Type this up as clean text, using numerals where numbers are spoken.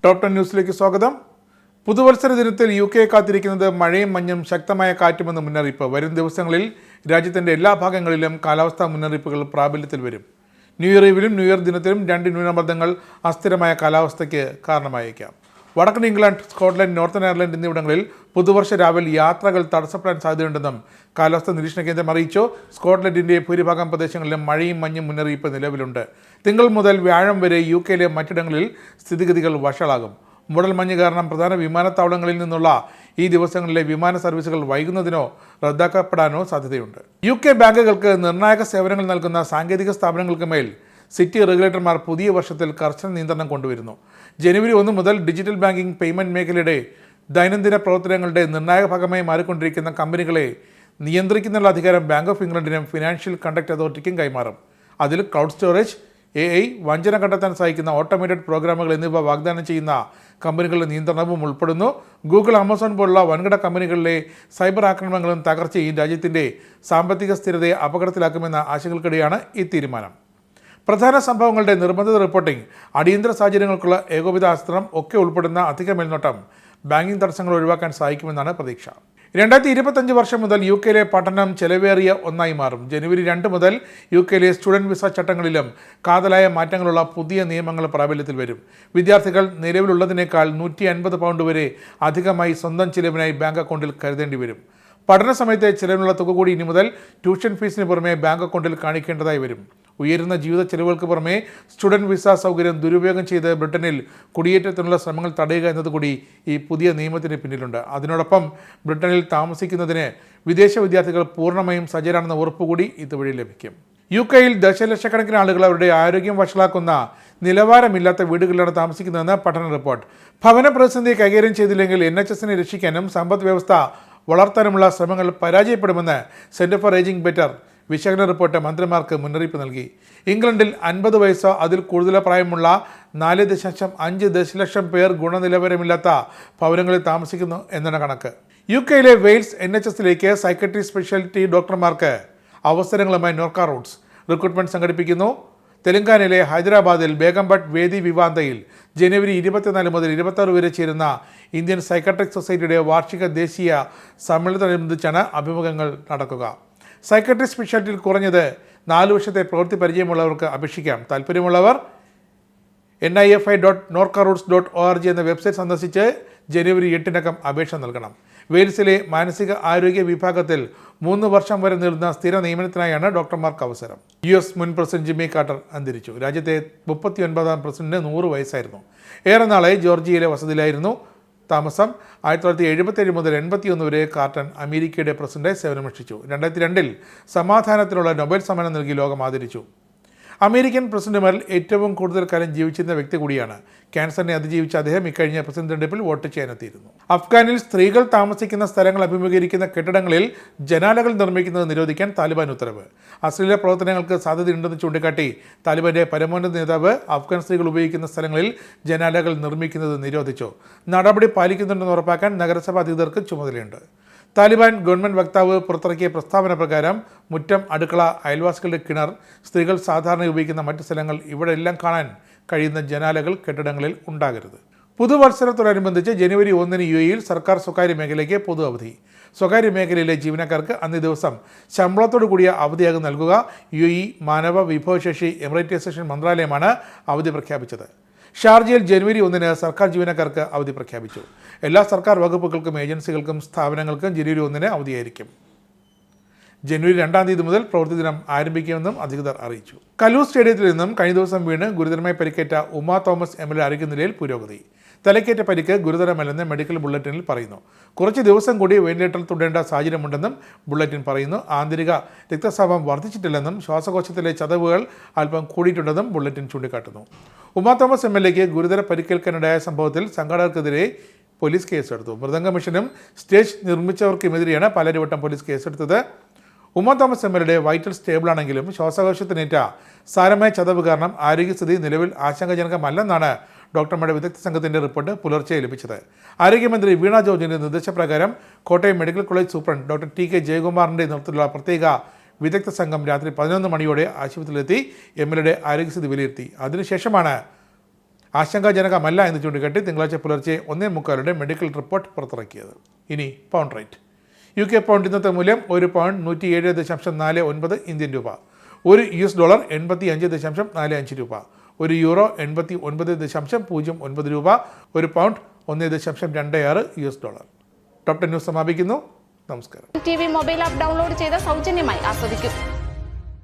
Top 10 ന്യൂസിലേക്ക് സ്വാഗതം. പുതുവത്സര ദിനത്തിൽ UK കാത്തിരിക്കുന്നത് മഴയും മഞ്ഞും ശക്തമായ കാറ്റുമെന്ന് മുന്നറിയിപ്പ്. വരും ദിവസങ്ങളിൽ രാജ്യത്തിന്റെ എല്ലാ ഭാഗങ്ങളിലും കാലാവസ്ഥാ മുന്നറിയിപ്പുകൾ പ്രാബല്യത്തിൽ വരും. ന്യൂ ഇയർ ഈവിലും ന്യൂ ഇയർ ദിനത്തിലും 2 ന്യൂനമർദ്ദങ്ങൾ അസ്ഥിരമായ കാലാവസ്ഥയ്ക്ക് കാരണമായേക്കാം. വടക്കൻ ഇംഗ്ലണ്ട്, സ്കോട്ട്ലൻഡ്, നോർത്തേൺ അയർലൻഡ് എന്നിവിടങ്ങളിൽ പുതുവർഷ രാവിൽ യാത്രകൾ തടസ്സപ്പെടാൻ സാധ്യതയുണ്ടെന്നും കാലാവസ്ഥാ നിരീക്ഷണ കേന്ദ്രം അറിയിച്ചു. സ്കോട്ട്ലൻഡിന്റെ ഭൂരിഭാഗം പ്രദേശങ്ങളിലും മഴയും മഞ്ഞും മുന്നറിയിപ്പ് നിലവിലുണ്ട്. തിങ്കൾ മുതൽ വ്യാഴം വരെ UK മറ്റിടങ്ങളിൽ സ്ഥിതിഗതികൾ വഷളാകും. മൂടൽമഞ്ഞ് കാരണം പ്രധാന വിമാനത്താവളങ്ങളിൽ നിന്നുള്ള ഈ ദിവസങ്ങളിലെ വിമാന സർവീസുകൾ വൈകുന്നതിനോ റദ്ദാക്കപ്പെടാനോ സാധ്യതയുണ്ട്. UK ബാങ്കുകൾക്ക് നിർണായക സേവനങ്ങൾ നൽകുന്ന സാങ്കേതിക സ്ഥാപനങ്ങൾക്ക് മേൽ സിറ്റി റെഗുലേറ്റർമാർ പുതിയ വർഷത്തിൽ കർശന നിയന്ത്രണം കൊണ്ടുവരുന്നു. ജനുവരി 1 മുതൽ ഡിജിറ്റൽ ബാങ്കിംഗ്, പേയ്മെന്റ് മേഖലയുടെ ദൈനംദിന പ്രവർത്തനങ്ങളുടെ നിർണായക ഭാഗമായി മാറിക്കൊണ്ടിരിക്കുന്ന കമ്പനികളെ നിയന്ത്രിക്കുന്നതിനുള്ള അധികാരം ബാങ്ക് ഓഫ് ഇംഗ്ലണ്ടിനും ഫിനാൻഷ്യൽ കണ്ടക്ട് അതോറിറ്റിക്കും കൈമാറും. അതിൽ ക്ലൗഡ് സ്റ്റോറേജ്, AI, വഞ്ചന കണ്ടെത്താൻ സഹായിക്കുന്ന ഓട്ടോമേറ്റഡ് പ്രോഗ്രാമുകൾ എന്നിവ വാഗ്ദാനം ചെയ്യുന്ന കമ്പനികളുടെ നിയന്ത്രണവും ഉൾപ്പെടുന്നു. ഗൂഗിൾ, ആമസോൺ പോലുള്ള വൻകിട കമ്പനികളിലെ സൈബർ ആക്രമണങ്ങളും തകർച്ചയും രാജ്യത്തിൻ്റെ സാമ്പത്തിക സ്ഥിരതയെ അപകടത്തിലാക്കുമെന്ന ആശങ്കകൾക്കിടെയാണ് ഈ തീരുമാനം. പ്രധാന സംഭവങ്ങളുടെ നിർബന്ധിത റിപ്പോർട്ടിംഗ്, അടിയന്തര സാഹചര്യങ്ങൾക്കുള്ള ഏകോപിത ആസൂത്രണം ഒക്കെ ഉൾപ്പെടുന്ന അധിക മേൽനോട്ടം ബാങ്കിംഗ് തടസ്സങ്ങൾ ഒഴിവാക്കാൻ സഹായിക്കുമെന്നാണ് പ്രതീക്ഷ. 2025 വർഷം മുതൽ UK പഠനം ചെലവേറിയ ഒന്നായി മാറും. ജനുവരി 2 മുതൽ UK സ്റ്റുഡൻറ് വിസ ചട്ടങ്ങളിലും കാതലായ മാറ്റങ്ങളുള്ള പുതിയ നിയമങ്ങൾ പ്രാബല്യത്തിൽ വരും. വിദ്യാർത്ഥികൾ നിലവിലുള്ളതിനേക്കാൾ £150 വരെ അധികമായി സ്വന്തം ചിലവിനായി ബാങ്ക് അക്കൗണ്ടിൽ കരുതേണ്ടി വരും. പഠന സമയത്തെ ചിലവിനുള്ള തുക കൂടി ഇനി മുതൽ ട്യൂഷൻ ഫീസിന് പുറമെ ബാങ്ക് അക്കൗണ്ടിൽ കാണിക്കേണ്ടതായി വരും. ഉയരുന്ന ജീവിത ചെലവുകൾക്ക് പുറമെ സ്റ്റുഡൻറ് വിസ സൗകര്യം ദുരുപയോഗം ചെയ്ത് ബ്രിട്ടനിൽ കുടിയേറ്റത്തിനുള്ള ശ്രമങ്ങൾ തടയുക എന്നതുകൂടി ഈ പുതിയ നിയമത്തിന് പിന്നിലുണ്ട്. അതിനോടൊപ്പം ബ്രിട്ടനിൽ താമസിക്കുന്നതിന് വിദേശ വിദ്യാർത്ഥികൾ പൂർണ്ണമായും സജ്ജരാണെന്ന ഉറപ്പുകൂടി ഇതുവഴി ലഭിക്കും. UK ദശലക്ഷക്കണക്കിന് ആളുകൾ അവരുടെ ആരോഗ്യം വഷളാക്കുന്ന നിലവാരമില്ലാത്ത വീടുകളിലാണ് താമസിക്കുന്നതെന്ന് പഠന റിപ്പോർട്ട്. ഭവന പ്രതിസന്ധി കൈകാര്യം ചെയ്തില്ലെങ്കിൽ NHSനെ രക്ഷിക്കാനും സമ്പദ് വ്യവസ്ഥ വളർത്താനുമുള്ള ശ്രമങ്ങൾ പരാജയപ്പെടുമെന്ന് സെന്റർ ഫോർ ഏജിംഗ് ബെറ്റർ വിശകലന റിപ്പോർട്ട് മന്ത്രിമാർക്ക് മുന്നറിയിപ്പ് നൽകി. ഇംഗ്ലണ്ടിൽ 50 വയസ്സോ അതിൽ കൂടുതൽ പ്രായമുള്ള 4.5 ദശലക്ഷം പേർ ഗുണനിലവാരമില്ലാത്ത ഭവനങ്ങളിൽ താമസിക്കുന്നു എന്നാണ് കണക്ക്. UK വെയിൽസ് NHSലേക്ക് സൈക്കട്രി സ്പെഷ്യാലിറ്റി ഡോക്ടർമാർക്ക് അവസരങ്ങളുമായി നോർക്ക റൂട്ട്സ് റിക്രൂട്ട്മെന്റ് സംഘടിപ്പിക്കുന്നു. തെലങ്കാനയിലെ ഹൈദരാബാദിൽ ബേഗംപട്ട് വേദി വിവാന്തയിൽ ജനുവരി 24 മുതൽ 26 വരെ ചേരുന്ന ഇന്ത്യൻ സൈക്കട്രിക് സൊസൈറ്റിയുടെ വാർഷിക ദേശീയ സമ്മേളനത്തോടനുബന്ധിച്ചാണ് അഭിമുഖങ്ങൾ നടക്കുക. സൈക്കട്രി സ്പെഷ്യാലിറ്റിയിൽ കുറഞ്ഞത് 4 വർഷത്തെ പ്രവൃത്തി പരിചയമുള്ളവർക്ക് അപേക്ഷിക്കാം. താല്പര്യമുള്ളവർ nifi.norcaroots.org എന്ന വെബ്സൈറ്റ് സന്ദർശിച്ച് ജനുവരി 8 അപേക്ഷ നൽകണം. വെയിൽസിലെ മാനസിക ആരോഗ്യ വിഭാഗത്തിൽ 3 വർഷം വരെ നീളുന്ന സ്ഥിര നിയമനത്തിനായാണ് ഡോക്ടർമാർക്ക് അവസരം. US മുൻ പ്രസിഡന്റ് ജിമ്മി കാർട്ടർ അന്തരിച്ചു. രാജ്യത്തെ 39ാം പ്രസിഡന്റിന് 100 വയസ്സായിരുന്നു. ഏറെ നാളായി ജോർജിയയിലെ വസതിയിലായിരുന്നു താമസം. 1977 മുതൽ 81 വരെ കാർട്ടർ അമേരിക്കയുടെ പ്രസിഡന്റായി സേവനമനുഷ്ഠിച്ചു. 2002 സമാധാനത്തിനുള്ള നൊബേൽ സമ്മാനം നൽകി ലോകം ആദരിച്ചു. അമേരിക്കൻ പ്രസിഡന്റുമാരിൽ ഏറ്റവും കൂടുതൽ കാലം ജീവിച്ചിരുന്ന വ്യക്തി കൂടിയാണ്. ക്യാൻസറിനെ അതിജീവിച്ച അദ്ദേഹം ഇക്കഴിഞ്ഞ പ്രസിഡന്റ് തെരഞ്ഞെടുപ്പിൽ വോട്ട് ചെയ്യാനെത്തിയിരുന്നു. അഫ്ഗാനിൽ സ്ത്രീകൾ താമസിക്കുന്ന സ്ഥലങ്ങൾ അഭിമുഖീകരിക്കുന്ന കെട്ടിടങ്ങളിൽ ജനാലകൾ നിർമ്മിക്കുന്നത് നിരോധിക്കാൻ താലിബാൻ ഉത്തരവ്. അശ്ലീല പ്രവർത്തനങ്ങൾക്ക് സാധ്യതയുണ്ടെന്ന് ചൂണ്ടിക്കാട്ടി താലിബാന്റെ പരമോന്നത നേതാവ് അഫ്ഗാൻ സ്ത്രീകൾ ഉപയോഗിക്കുന്ന സ്ഥലങ്ങളിൽ ജനാലകൾ നിർമ്മിക്കുന്നത് നിരോധിച്ചു. നടപടി പാലിക്കുന്നുണ്ടെന്ന് ഉറപ്പാക്കാൻ നഗരസഭാ അധികൃതർക്ക് ചുമതലയുണ്ട്. താലിബാൻ ഗവൺമെൻറ് വക്താവ് പുറത്തിറക്കിയ പ്രസ്താവന പ്രകാരം മുറ്റം, അടുക്കള, അയൽവാസികളുടെ കിണർ, സ്ത്രീകൾ സാധാരണ ഉപയോഗിക്കുന്ന മറ്റ് സ്ഥലങ്ങൾ ഇവിടെ എല്ലാം കാണാൻ കഴിയുന്ന ജനാലകൾ കെട്ടിടങ്ങളിൽ ഉണ്ടാകരുത്. പുതുവത്സരത്തോടനുബന്ധിച്ച് ജനുവരി 1 UAEയിൽ സർക്കാർ സ്വകാര്യ മേഖലയ്ക്ക് പൊതു അവധി. സ്വകാര്യ മേഖലയിലെ ജീവനക്കാർക്ക് അന്നേ ദിവസം ശമ്പളത്തോടു കൂടിയ അവധിയാകും നൽകുക. UAE മാനവ വിഭവശേഷി എമിറേറ്റൈസേഷൻ മന്ത്രാലയമാണ് അവധി പ്രഖ്യാപിച്ചത്. ഷാർജയിൽ ജനുവരി 1 സർക്കാർ ജീവനക്കാർക്ക് അവധി പ്രഖ്യാപിച്ചു. എല്ലാ സർക്കാർ വകുപ്പുകൾക്കും ഏജൻസികൾക്കും സ്ഥാപനങ്ങൾക്കും ജനുവരി 1 അവധിയായിരിക്കും. ജനുവരി 2 മുതൽ പ്രവൃത്തി ദിനം ആരംഭിക്കുമെന്നും അധികൃതർ അറിയിച്ചു. കലൂർ സ്റ്റേഡിയത്തിൽ നിന്നും കഴിഞ്ഞ ദിവസം വീണ് ഗുരുതരമായി പരിക്കേറ്റ ഉമാ തോമസ് MLA ആരോഗ്യ നിലയിൽ പുരോഗതി. തലക്കേറ്റ പരിക്ക് ഗുരുതരമല്ലെന്ന് മെഡിക്കൽ ബുള്ളറ്റിനിൽ പറയുന്നു. കുറച്ച് ദിവസം കൂടി വെന്റിലേറ്ററിൽ തുടരേണ്ട സാഹചര്യമുണ്ടെന്നും ബുള്ളറ്റിൻ പറയുന്നു. ആന്തരിക രക്തസ്രാവം വർദ്ധിച്ചിട്ടില്ലെന്നും ശ്വാസകോശത്തിലെ ചതവുകൾ അല്പം കൂടിയിട്ടുണ്ടെന്നും ബുള്ളറ്റിൻ ചൂണ്ടിക്കാട്ടുന്നു. ഉമാ തോമസ് MLAക്ക് ഗുരുതര പരിക്കേൽക്കാനിടയായ സംഭവത്തിൽ സംഘാടകർക്കെതിരെ പോലീസ് കേസെടുത്തു. മൃദംഗ മിഷനും സ്റ്റേജ് നിർമ്മിച്ചവർക്കുമെതിരെയാണ് പാലാരിവട്ടം പോലീസ് കേസെടുത്തത്. ഉമാ തോമസ് MLAയുടെ വൈറ്റൽ സ്റ്റേബിളാണെങ്കിലും ശ്വാസകോശത്തിനേറ്റ സാരമായ ചതവ് കാരണം ആരോഗ്യസ്ഥിതി നിലവിൽ ആശങ്കാജനകമല്ലെന്നാണ് ഡോക്ടർമാരുടെ വിദഗ്ധ സംഘത്തിൻ്റെ റിപ്പോർട്ട് പുലർച്ചെ ലഭിച്ചത്. ആരോഗ്യമന്ത്രി വീണ ജോർജിൻ്റെ നിർദ്ദേശപ്രകാരം Kottayam medical college superintendent doctor TK ജയകുമാറിൻ്റെ നേതൃത്വത്തിലുള്ള പ്രത്യേക വിദഗ്ധ സംഘം രാത്രി 11 മണിയോടെ ആശുപത്രിയിലെത്തി MLAയുടെ ആരോഗ്യസ്ഥിതി വിലയിരുത്തി. അതിനുശേഷമാണ് ആശങ്കാജനകമല്ല എന്ന് ചൂണ്ടിക്കാട്ടി തിങ്കളാഴ്ച പുലർച്ചെ 1:45 മെഡിക്കൽ റിപ്പോർട്ട് പുറത്തിറക്കിയത്. ഇനി പൗണ്ട് റേറ്റ്. UK പൗണ്ട് ഇന്നത്തെ മൂല്യം ഒരു പൗണ്ട് 107.49 ഇന്ത്യൻ രൂപ, ഒരു US ഡോളർ 85.45 രൂപ, ഒരു യൂറോ 89.09 രൂപ, ഒരു pound 1.26 US dollar. Top 10 news സമാപിക്കുന്നു. നമസ്കാരം. TV മൊബൈൽ ആപ്പ് ഡൗൺലോഡ് ചെയ്ത് സൗജന്യമായി ആസ്വദിക്കും.